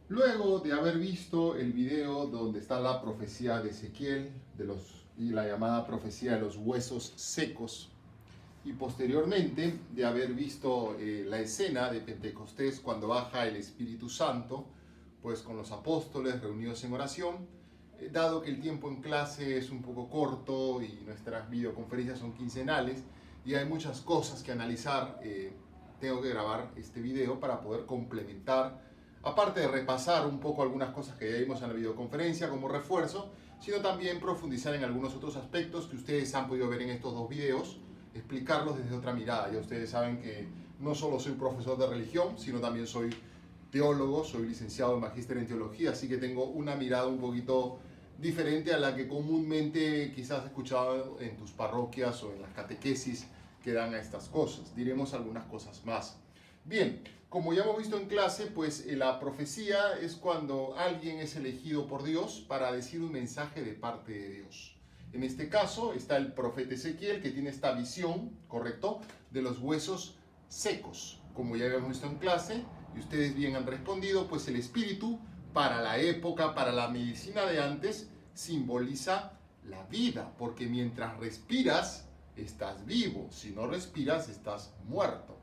Luego de haber visto el video donde está la profecía de Ezequiel y la llamada profecía de los huesos secos, y posteriormente de haber visto la escena de Pentecostés cuando baja el Espíritu Santo, pues con los apóstoles reunidos en oración, dado que el tiempo en clase es un poco corto y nuestras videoconferencias son quincenales y hay muchas cosas que analizar, tengo que grabar este video para poder complementar, aparte de repasar un poco algunas cosas que ya vimos en la videoconferencia como refuerzo, sino también profundizar en algunos otros aspectos que ustedes han podido ver en estos dos videos, explicarlos desde otra mirada. Ya ustedes saben que no solo soy profesor de religión, sino también soy teólogo, soy licenciado en magíster en teología, así que tengo una mirada un poquito diferente a la que comúnmente quizás has escuchado en tus parroquias o en las catequesis que dan a estas cosas. Diremos algunas cosas más. Bien, como ya hemos visto en clase, pues la profecía es cuando alguien es elegido por Dios para decir un mensaje de parte de Dios. En este caso está el profeta Ezequiel, que tiene esta visión, ¿correcto?, de los huesos secos. Como ya habíamos visto en clase, y ustedes bien han respondido, pues el espíritu para la época, para la medicina de antes, simboliza la vida, porque mientras respiras, estás vivo, si no respiras, estás muerto.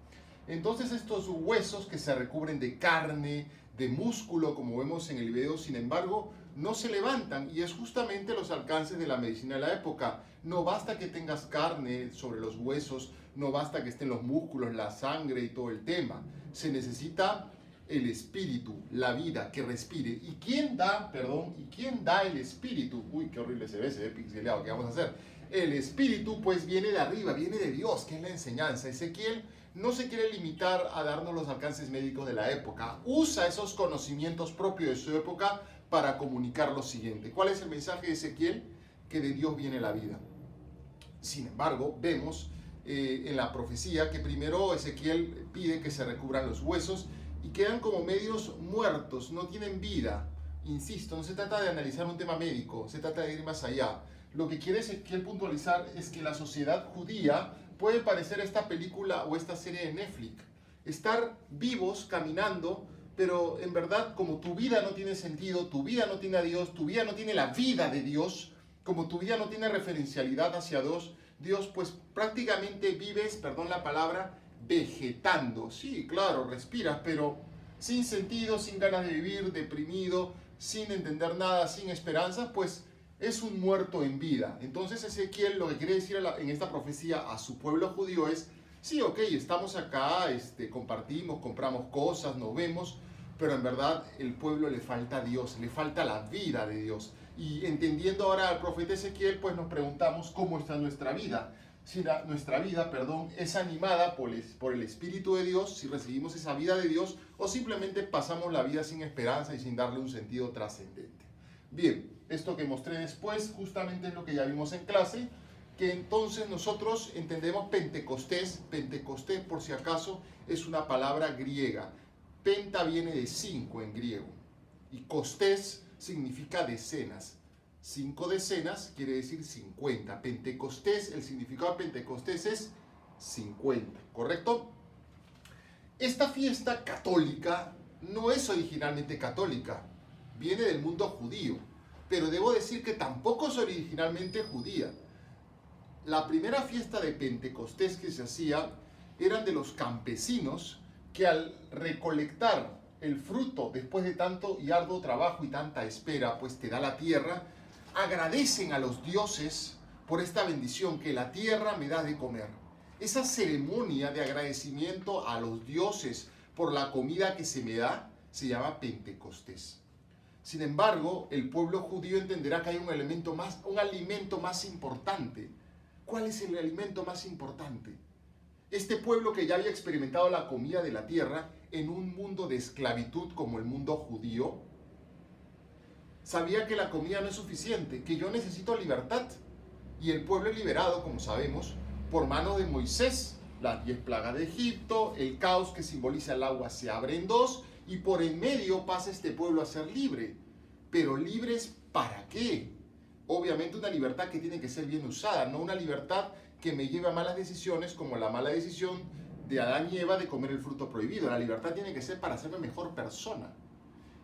Entonces estos huesos que se recubren de carne, de músculo, como vemos en el video, sin embargo, no se levantan, y es justamente los alcances de la medicina de la época. No basta que tengas carne sobre los huesos, no basta que estén los músculos, la sangre y todo el tema. Se necesita el espíritu, la vida, que respire. ¿Y quién da, ¿y quién da el espíritu? Uy, qué horrible se ve pixeleado, ¿qué vamos a hacer? El espíritu pues viene de arriba, viene de Dios, que es la enseñanza. Ezequiel no se quiere limitar a darnos los alcances médicos de la época. Usa esos conocimientos propios de su época para comunicar lo siguiente. ¿Cuál es el mensaje de Ezequiel? Que de Dios viene la vida. Sin embargo, vemos en la profecía que primero Ezequiel pide que se recubran los huesos y quedan como medios muertos, no tienen vida. Insisto, no se trata de analizar un tema médico, se trata de ir más allá. Lo que quiere Ezequiel puntualizar es que la sociedad judía puede parecer esta película o esta serie de Netflix. Estar vivos, caminando, pero en verdad como tu vida no tiene sentido, tu vida no tiene a Dios, tu vida no tiene la vida de Dios, como tu vida no tiene referencialidad hacia Dios, pues prácticamente vives, perdón la palabra, vegetando. Sí, claro, respiras, pero sin sentido, sin ganas de vivir, deprimido, sin entender nada, sin esperanza, pues es un muerto en vida. Entonces Ezequiel lo que quiere decir en esta profecía a su pueblo judío es, sí, ok, estamos acá, compartimos, compramos cosas, nos vemos, pero en verdad el pueblo le falta a Dios, le falta la vida de Dios. Y entendiendo ahora al profeta Ezequiel, pues nos preguntamos cómo está nuestra vida. Si nuestra vida, es animada por el Espíritu de Dios, si recibimos esa vida de Dios, o simplemente pasamos la vida sin esperanza y sin darle un sentido trascendente. Bien, esto que mostré después justamente es lo que ya vimos en clase, que entonces nosotros entendemos Pentecostés. Pentecostés, por si acaso, es una palabra griega. Penta viene de 5 en griego y costés significa decenas. 5 decenas quiere decir 50. Pentecostés, el significado de Pentecostés es 50, ¿correcto? Esta fiesta católica no es originalmente católica, viene del mundo judío, pero debo decir que tampoco es originalmente judía. La primera fiesta de Pentecostés que se hacía eran de los campesinos que al recolectar el fruto después de tanto y arduo trabajo y tanta espera, pues te da la tierra, agradecen a los dioses por esta bendición que la tierra me da de comer. Esa ceremonia de agradecimiento a los dioses por la comida que se me da se llama Pentecostés. Sin embargo, el pueblo judío entenderá que hay un alimento más importante. ¿Cuál es el alimento más importante? Este pueblo que ya había experimentado la comida de la tierra en un mundo de esclavitud como el mundo judío, sabía que la comida no es suficiente, que yo necesito libertad. Y el pueblo es liberado, como sabemos, por mano de Moisés. Las 10 plagas de Egipto, el caos que simboliza el agua se abre en dos y por en medio pasa este pueblo a ser libre. Pero libres ¿para qué? Obviamente una libertad que tiene que ser bien usada, no una libertad que me lleve a malas decisiones como la mala decisión de Adán y Eva de comer el fruto prohibido. La libertad tiene que ser para hacerme mejor persona.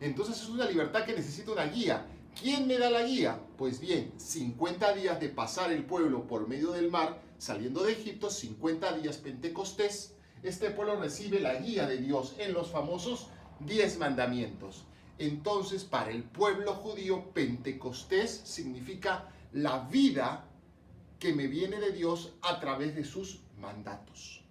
Entonces es una libertad que necesita una guía. ¿Quién me da la guía? Pues bien, 50 días de pasar el pueblo por medio del mar, saliendo de Egipto, 50 días Pentecostés, este pueblo recibe la guía de Dios en los famosos 10 mandamientos. Entonces, para el pueblo judío, Pentecostés significa la vida que me viene de Dios a través de sus mandatos.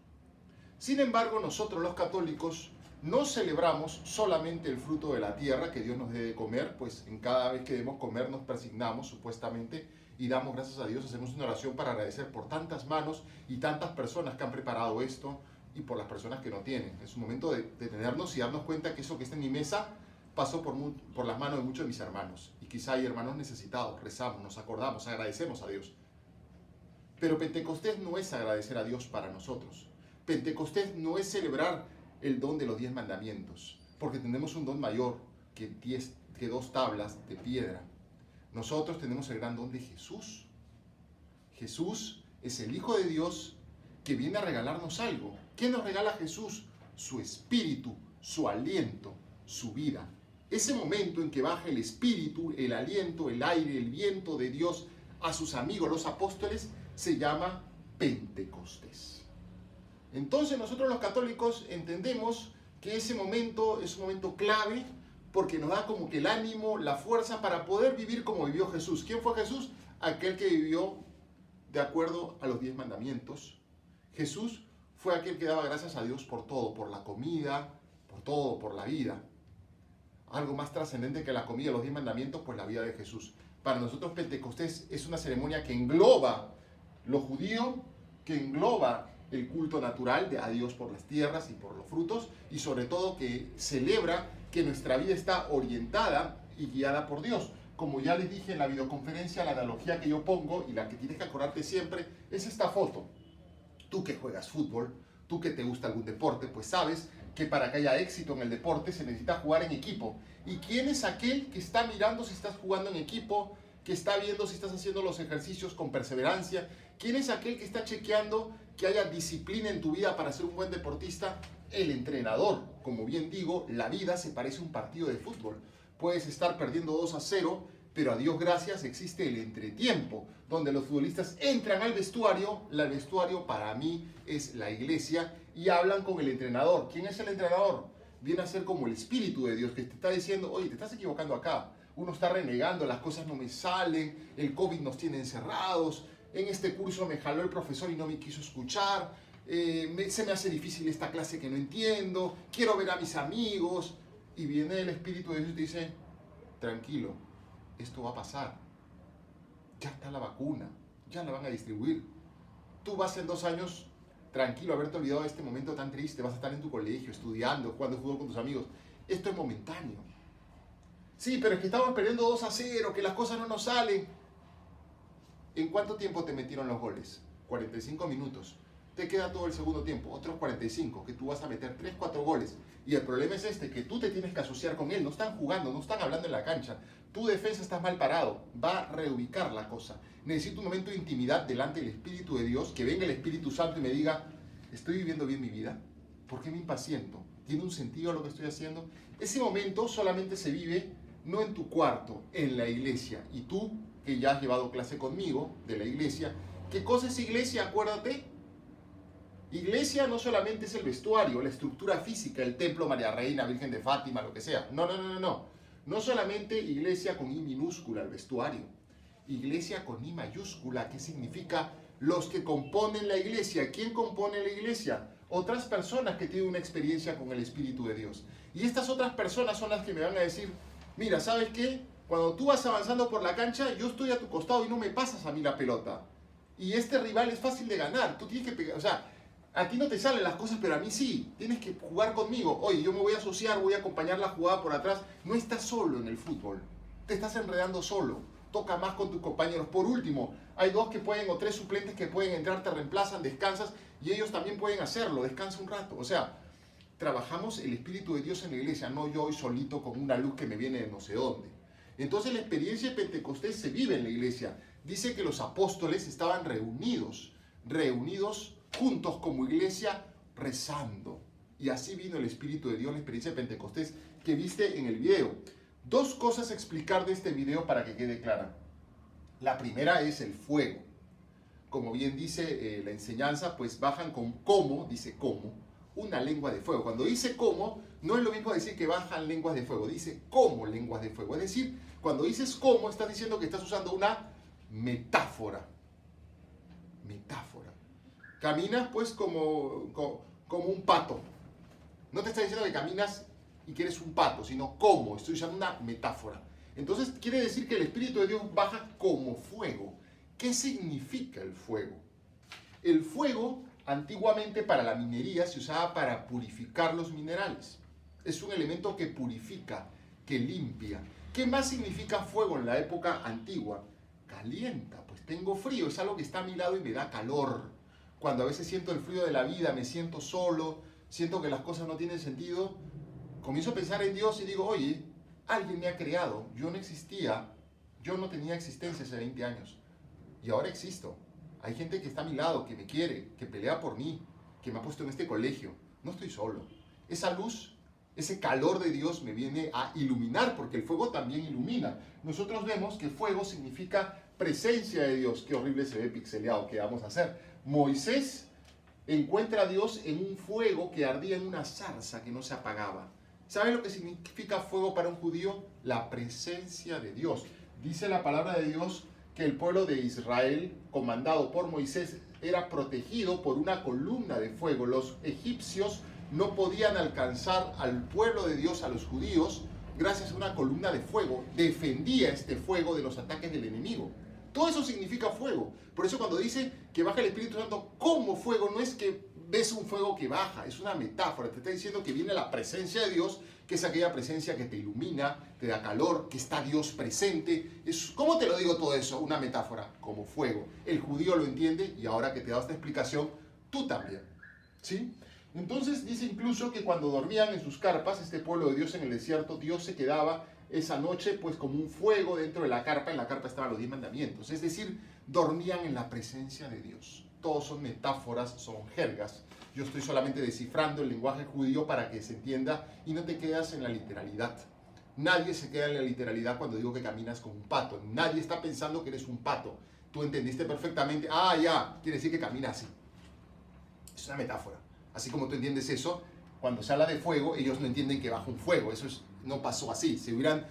Sin embargo, nosotros los católicos no celebramos solamente el fruto de la tierra que Dios nos debe comer, pues en cada vez que debemos comer nos persignamos supuestamente y damos gracias a Dios, hacemos una oración para agradecer por tantas manos y tantas personas que han preparado esto y por las personas que no tienen. Es un momento de detenernos y darnos cuenta que eso que está en mi mesa pasó por las manos de muchos de mis hermanos. Y quizá hay hermanos necesitados, rezamos, nos acordamos, agradecemos a Dios. Pero Pentecostés no es agradecer a Dios para nosotros. Pentecostés no es celebrar el don de los 10 mandamientos, porque tenemos un don mayor que 2 tablas de piedra. Nosotros tenemos el gran don de Jesús. Jesús es el Hijo de Dios que viene a regalarnos algo. ¿Qué nos regala Jesús? Su espíritu, su aliento, su vida. Ese momento en que baja el espíritu, el aliento, el aire, el viento de Dios a sus amigos, los apóstoles, se llama Pentecostés. Entonces nosotros los católicos entendemos que ese momento es un momento clave porque nos da como que el ánimo, la fuerza para poder vivir como vivió Jesús. ¿Quién fue Jesús? Aquel que vivió de acuerdo a los 10 mandamientos. Jesús fue aquel que daba gracias a Dios por todo, por la comida, por todo, por la vida. Algo más trascendente que la comida, los 10 mandamientos, pues la vida de Jesús. Para nosotros Pentecostés es una ceremonia que engloba lo judío, que engloba el culto natural de a Dios por las tierras y por los frutos, y sobre todo que celebra que nuestra vida está orientada y guiada por Dios. Como ya les dije en la videoconferencia, la analogía que yo pongo y la que tienes que acordarte siempre es esta foto. Tú que juegas fútbol, tú que te gusta algún deporte, pues sabes que para que haya éxito en el deporte se necesita jugar en equipo. ¿Y quién es aquel que está mirando si estás jugando en equipo, que está viendo si estás haciendo los ejercicios con perseverancia? ¿Quién es aquel que está chequeando que haya disciplina en tu vida para ser un buen deportista? El entrenador. Como bien digo, la vida se parece a un partido de fútbol. Puedes estar perdiendo 2-0, pero a Dios gracias existe el entretiempo, donde los futbolistas entran al vestuario. El vestuario para mí es la iglesia y hablan con el entrenador. ¿Quién es el entrenador? Viene a ser como el Espíritu de Dios que te está diciendo, oye, te estás equivocando acá. Uno está renegando, las cosas no me salen, el COVID nos tiene encerrados, en este curso me jaló el profesor y no me quiso escuchar, se me hace difícil esta clase que no entiendo, quiero ver a mis amigos. Y viene el Espíritu de Dios y te dice, tranquilo, esto va a pasar. Ya está la vacuna, ya la van a distribuir. Tú vas en 2 años tranquilo, haberte olvidado de este momento tan triste, vas a estar en tu colegio, estudiando, jugando fútbol con tus amigos. Esto es momentáneo. Sí, pero es que estamos perdiendo 2-0, que las cosas no nos salen. ¿En cuánto tiempo te metieron los goles? 45 minutos. Te queda todo el segundo tiempo, otros 45, que tú vas a meter 3-4 goles. Y el problema es este, que tú te tienes que asociar con él. No están jugando, no están hablando en la cancha. Tu defensa estás mal parado. Va a reubicar la cosa. Necesito un momento de intimidad delante del Espíritu de Dios, que venga el Espíritu Santo y me diga, ¿estoy viviendo bien mi vida? ¿Por qué me impaciento? ¿Tiene un sentido lo que estoy haciendo? Ese momento solamente se vive no en tu cuarto, en la iglesia. Y tú, que ya has llevado clase conmigo de la iglesia, ¿qué cosa es iglesia? Acuérdate. Iglesia no solamente es el vestuario, la estructura física, el templo, María Reina, Virgen de Fátima, lo que sea. No. No solamente iglesia con I minúscula, el vestuario. Iglesia con I mayúscula, que significa los que componen la iglesia. ¿Quién compone la iglesia? Otras personas que tienen una experiencia con el Espíritu de Dios. Y estas otras personas son las que me van a decir, mira, ¿sabes qué? Cuando tú vas avanzando por la cancha, yo estoy a tu costado y no me pasas a mí la pelota. Y este rival es fácil de ganar. Tú tienes que pegar, o sea, a ti no te salen las cosas, pero a mí sí. Tienes que jugar conmigo. Oye, yo me voy a asociar, voy a acompañar la jugada por atrás. No estás solo en el fútbol. Te estás enredando solo. Toca más con tus compañeros. Por último, hay 2 que pueden, o 3 suplentes que pueden entrar, te reemplazan, descansas, y ellos también pueden hacerlo. Descansa un rato. O sea, trabajamos el Espíritu de Dios en la iglesia, no yo hoy solito con una luz que me viene de no sé dónde. Entonces la experiencia de Pentecostés se vive en la iglesia. Dice que los apóstoles estaban reunidos juntos como iglesia, rezando. Y así vino el Espíritu de Dios, la experiencia de Pentecostés, que viste en el video. Dos cosas a explicar de este video para que quede clara. La primera es el fuego. Como bien dice la enseñanza, pues bajan con cómo, dice cómo, una lengua de fuego. Cuando dice cómo, no es lo mismo decir que bajan lenguas de fuego, dice cómo lenguas de fuego. Es decir, cuando dices cómo, estás diciendo que estás usando una metáfora. Metáfora. Caminas pues como un pato. No te está diciendo que caminas y que eres un pato, sino cómo. Estoy usando una metáfora. Entonces quiere decir que el Espíritu de Dios baja como fuego. ¿Qué significa el fuego? El fuego antiguamente para la minería se usaba para purificar los minerales. Es un elemento que purifica, que limpia. ¿Qué más significa fuego en la época antigua? Calienta, pues tengo frío, es algo que está a mi lado y me da calor. Cuando a veces siento el frío de la vida, me siento solo, siento que las cosas no tienen sentido, comienzo a pensar en Dios y digo, oye, alguien me ha creado, yo no existía, yo no tenía existencia hace 20 años y ahora existo. Hay gente que está a mi lado, que me quiere, que pelea por mí, que me ha puesto en este colegio. No estoy solo. Esa luz, ese calor de Dios me viene a iluminar, porque el fuego también ilumina. Nosotros vemos que fuego significa presencia de Dios. Qué horrible se ve pixeleado, ¿qué vamos a hacer? Moisés encuentra a Dios en un fuego que ardía en una zarza que no se apagaba. ¿Sabe lo que significa fuego para un judío? La presencia de Dios. Dice la palabra de Dios que el pueblo de Israel, comandado por Moisés, era protegido por una columna de fuego. Los egipcios no podían alcanzar al pueblo de Dios, a los judíos, gracias a una columna de fuego. Defendía este fuego de los ataques del enemigo. Todo eso significa fuego. Por eso cuando dice que baja el Espíritu Santo como fuego, no es que ves un fuego que baja, es una metáfora. Te está diciendo que viene la presencia de Dios, que es aquella presencia que te ilumina, te da calor, que está Dios presente. ¿Cómo te lo digo todo eso? Una metáfora, como fuego. El judío lo entiende y ahora que te he dado esta explicación, tú también. ¿Sí? Entonces dice incluso que cuando dormían en sus carpas, este pueblo de Dios en el desierto, Dios se quedaba esa noche pues como un fuego dentro de la carpa. En la carpa estaban los 10 mandamientos. Es decir, dormían en la presencia de Dios. Todos son metáforas, son jergas. Yo estoy solamente descifrando el lenguaje judío para que se entienda y no te quedas en la literalidad. Nadie se queda en la literalidad cuando digo que caminas como un pato. Nadie está pensando que eres un pato. Tú entendiste perfectamente. Ah, ya, quiere decir que camina así. Es una metáfora. Así como tú entiendes eso, cuando se habla de fuego, ellos no entienden que baja un fuego. Eso no pasó así. Se hubieran,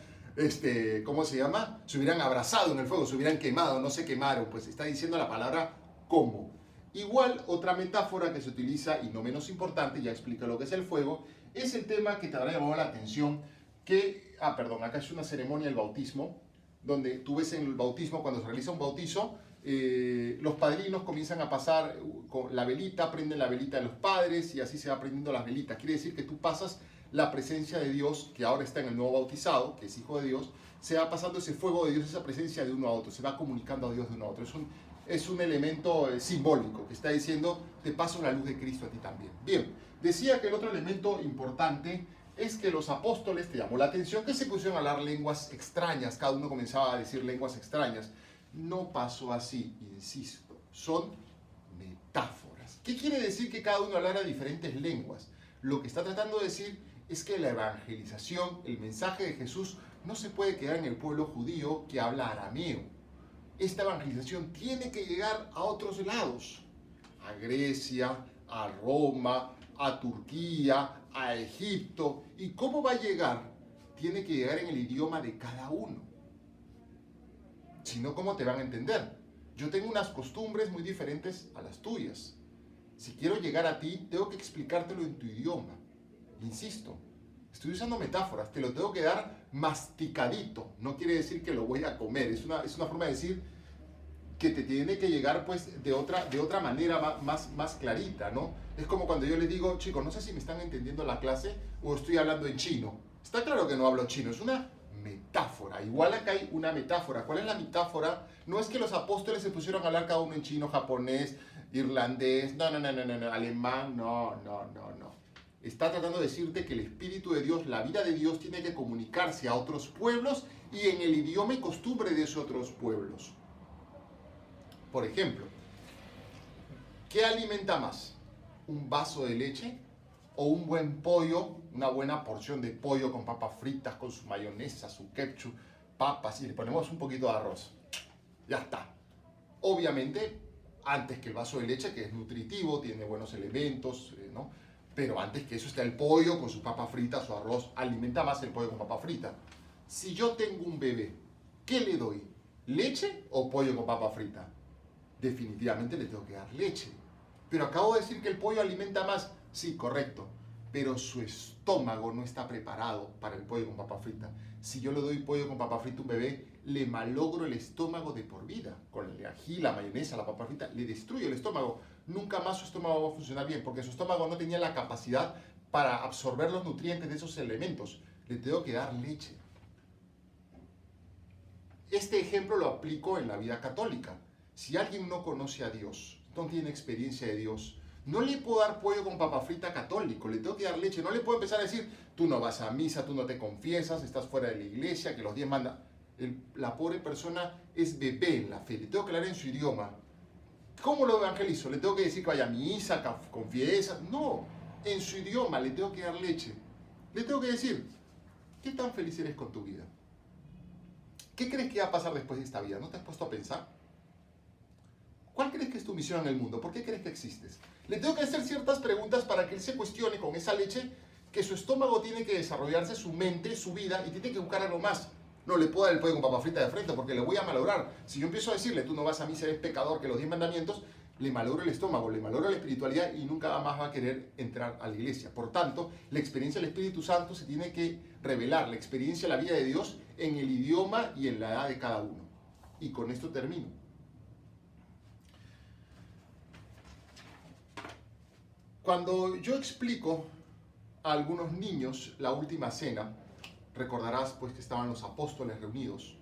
¿cómo se llama? Se hubieran abrazado en el fuego, se hubieran quemado, no se quemaron. Pues está diciendo la palabra cómo. Igual, otra metáfora que se utiliza, y no menos importante, ya explico lo que es el fuego, es el tema que te habrá llamado la atención, acá es una ceremonia del bautismo, donde tú ves en el bautismo, cuando se realiza un bautizo, los padrinos comienzan a pasar con la velita, prenden la velita de los padres y así se va prendiendo las velitas. Quiere decir que tú pasas la presencia de Dios, que ahora está en el nuevo bautizado, que es hijo de Dios, se va pasando ese fuego de Dios, esa presencia de uno a otro, se va comunicando a Dios de uno a otro. Es un elemento simbólico que está diciendo, te paso la luz de Cristo a ti también. Bien, decía que el otro elemento importante es que los apóstoles, te llamó la atención, que se pusieron a hablar lenguas extrañas, cada uno comenzaba a decir lenguas extrañas. No pasó así, insisto, son metáforas. ¿Qué quiere decir que cada uno hablara diferentes lenguas? Lo que está tratando de decir es que la evangelización, el mensaje de Jesús, no se puede quedar en el pueblo judío que habla arameo. Esta evangelización tiene que llegar a otros lados, a Grecia, a Roma, a Turquía, a Egipto. ¿Y cómo va a llegar? Tiene que llegar en el idioma de cada uno. Si no, ¿cómo te van a entender? Yo tengo unas costumbres muy diferentes a las tuyas. Si quiero llegar a ti, tengo que explicártelo en tu idioma. Insisto, estoy usando metáforas, te lo tengo que dar masticadito. No quiere decir que lo voy a comer, es una forma de decir que te tiene que llegar pues de otra manera más clarita, ¿no? Es como cuando yo les digo, chicos, no sé si me están entendiendo la clase o estoy hablando en chino. Está claro que no hablo chino, es una metáfora. Igual acá hay una metáfora. ¿Cuál es la metáfora? No es que los apóstoles se pusieron a hablar cada uno en chino, japonés, irlandés, no, alemán, no. Está tratando de decirte que el Espíritu de Dios, la vida de Dios, tiene que comunicarse a otros pueblos y en el idioma y costumbre de esos otros pueblos. Por ejemplo, ¿qué alimenta más? ¿Un vaso de leche o un buen pollo, una buena porción de pollo con papas fritas, con su mayonesa, su ketchup, papas y le ponemos un poquito de arroz. Ya está. Obviamente, antes que el vaso de leche, que es nutritivo, tiene buenos elementos, ¿no? Pero antes que eso está el pollo con su papa frita, su arroz, alimenta más el pollo con papa frita. Si yo tengo un bebé, ¿qué le doy? ¿Leche o pollo con papa frita? Definitivamente le tengo que dar leche. Pero acabo de decir que el pollo alimenta más. Sí, correcto. Pero su estómago no está preparado para el pollo con papa frita. Si yo le doy pollo con papa frita a un bebé, le malogro el estómago de por vida. Con el ají, la mayonesa, la papa frita, le destruyo el estómago. Nunca más su estómago va a funcionar bien, porque su estómago no tenía la capacidad para absorber los nutrientes de esos elementos. Le tengo que dar leche. Este ejemplo lo aplico en la vida católica. Si alguien no conoce a Dios, no tiene experiencia de Dios, no le puedo dar pollo con papa frita católico, le tengo que dar leche. No le puedo empezar a decir, tú no vas a misa, tú no te confiesas, estás fuera de la iglesia, que los 10 mandan. La pobre persona es bebé en la fe, le tengo que hablar en su idioma. ¿Cómo lo evangelizo? ¿Le tengo que decir que vaya a misa, que confiesa? No, en su idioma le tengo que dar leche. Le tengo que decir, ¿qué tan feliz eres con tu vida? ¿Qué crees que va a pasar después de esta vida? ¿No te has puesto a pensar? ¿Cuál crees que es tu misión en el mundo? ¿Por qué crees que existes? Le tengo que hacer ciertas preguntas para que él se cuestione con esa leche que su estómago tiene que desarrollarse, su mente, su vida, y tiene que buscar algo más. No le puedo dar el pollo con papa frita de frente porque le voy a malograr. Si yo empiezo a decirle, tú no vas a misa, eres pecador, que los 10 mandamientos, le malogro el estómago, le malogro la espiritualidad y nunca más va a querer entrar a la iglesia. Por tanto, la experiencia del Espíritu Santo se tiene que revelar, la experiencia de la vida de Dios en el idioma y en la edad de cada uno. Y con esto termino. Cuando yo explico a algunos niños la última cena, recordarás pues que estaban los apóstoles reunidos.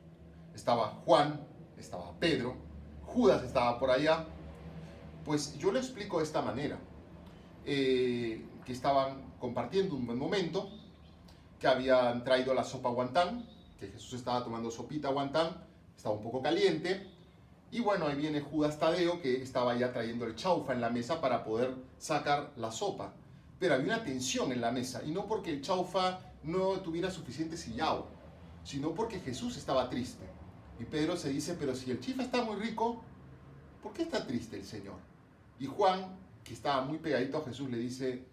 Estaba Juan, estaba Pedro, Judas estaba por allá. Pues yo lo explico de esta manera, que estaban compartiendo un buen momento, que habían traído la sopa guantán, que Jesús estaba tomando sopita guantán, estaba un poco caliente, y bueno, ahí viene Judas Tadeo, que estaba ya trayendo el chaufa en la mesa para poder sacar la sopa. Pero había una tensión en la mesa, y no porque el chaufa no tuviera suficiente sillao, sino porque Jesús estaba triste. Y Pedro se dice, pero si el chifa está muy rico, ¿por qué está triste el Señor? Y Juan, que estaba muy pegadito a Jesús, le dice,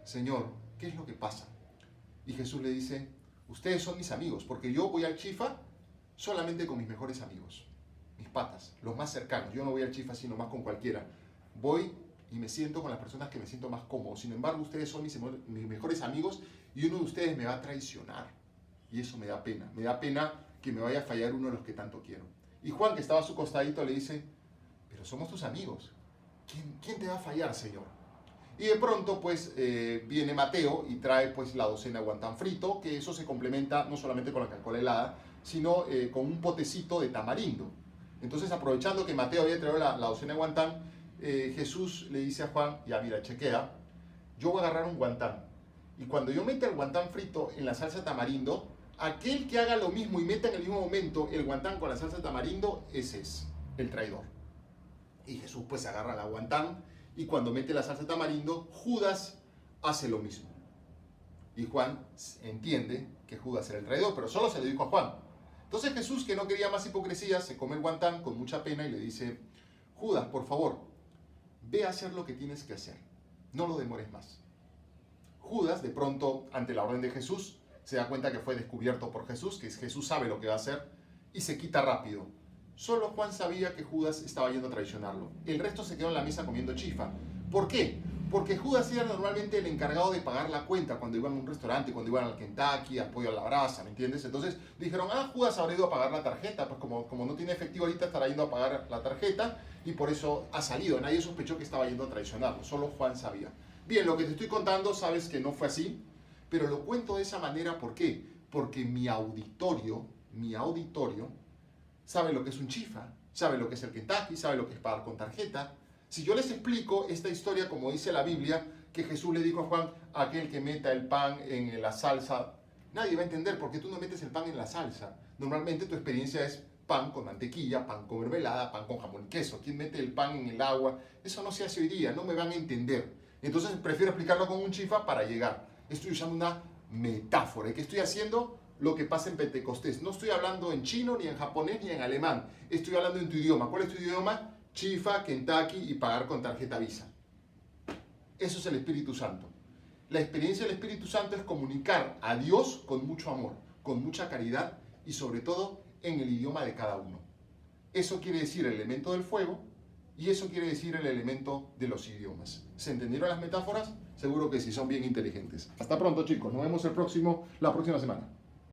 Señor, ¿qué es lo que pasa? Y Jesús le dice, ustedes son mis amigos, porque yo voy al chifa solamente con mis mejores amigos, mis patas, los más cercanos. Yo no voy al chifa sino más con cualquiera. Voy y me siento con las personas que me siento más cómodo. Sin embargo, ustedes son mis mejores amigos y uno de ustedes me va a traicionar. Y eso me da pena. Me da pena que me vaya a fallar uno de los que tanto quiero. Y Juan, que estaba a su costadito, le dice, pero somos tus amigos. ¿Quién te va a fallar, Señor? Y de pronto, pues, viene Mateo y trae, pues, la docena de guantán frito, que eso se complementa no solamente con la Coca-Cola helada, sino con un potecito de tamarindo. Entonces, aprovechando que Mateo había traído la docena de guantán, Jesús le dice a Juan, ya mira, chequea, yo voy a agarrar un guantán. Y cuando yo meta el guantán frito en la salsa de tamarindo, aquel que haga lo mismo y meta en el mismo momento el guantán con la salsa de tamarindo, ese es el traidor. Y Jesús pues agarra la guantán y cuando mete la salsa de tamarindo, Judas hace lo mismo. Y Juan entiende que Judas era el traidor, pero solo se lo dijo a Juan. Entonces Jesús, que no quería más hipocresía, se come el guantán con mucha pena y le dice, Judas, por favor, ve a hacer lo que tienes que hacer. No lo demores más. Judas, de pronto, ante la orden de Jesús, se da cuenta que fue descubierto por Jesús, que Jesús sabe lo que va a hacer, y se quita rápido. Solo Juan sabía que Judas estaba yendo a traicionarlo. El resto se quedó en la mesa comiendo chifa. ¿Por qué? Porque Judas era normalmente el encargado de pagar la cuenta cuando iban a un restaurante, cuando iban al Kentucky, al Pollo a la Brasa, ¿me entiendes? Entonces dijeron, Judas habrá ido a pagar la tarjeta, pues como no tiene efectivo ahorita estará yendo a pagar la tarjeta y por eso ha salido. Nadie sospechó que estaba yendo a traicionarlo, solo Juan sabía. Bien, lo que te estoy contando sabes que no fue así, pero lo cuento de esa manera, ¿por qué? Porque mi auditorio sabe lo que es un chifa, sabe lo que es el Kentucky, sabe lo que es pagar con tarjeta. Si yo les explico esta historia, como dice la Biblia, que Jesús le dijo a Juan, aquel que meta el pan en la salsa, nadie va a entender por qué tú no metes el pan en la salsa. Normalmente tu experiencia es pan con mantequilla, pan con mermelada, pan con jamón y queso. ¿Quién mete el pan en el agua? Eso no se hace hoy día, no me van a entender. Entonces prefiero explicarlo con un chifa para llegar. Estoy usando una metáfora. ¿Y qué estoy haciendo? Lo que pasa en Pentecostés. No estoy hablando en chino, ni en japonés, ni en alemán. Estoy hablando en tu idioma. ¿Cuál es tu idioma? Chifa, Kentucky y pagar con tarjeta Visa. Eso es el Espíritu Santo. La experiencia del Espíritu Santo es comunicar a Dios con mucho amor, con mucha caridad y sobre todo en el idioma de cada uno. Eso quiere decir el elemento del fuego y eso quiere decir el elemento de los idiomas. ¿Se entendieron las metáforas? Seguro que sí, son bien inteligentes. Hasta pronto, chicos. Nos vemos la próxima semana.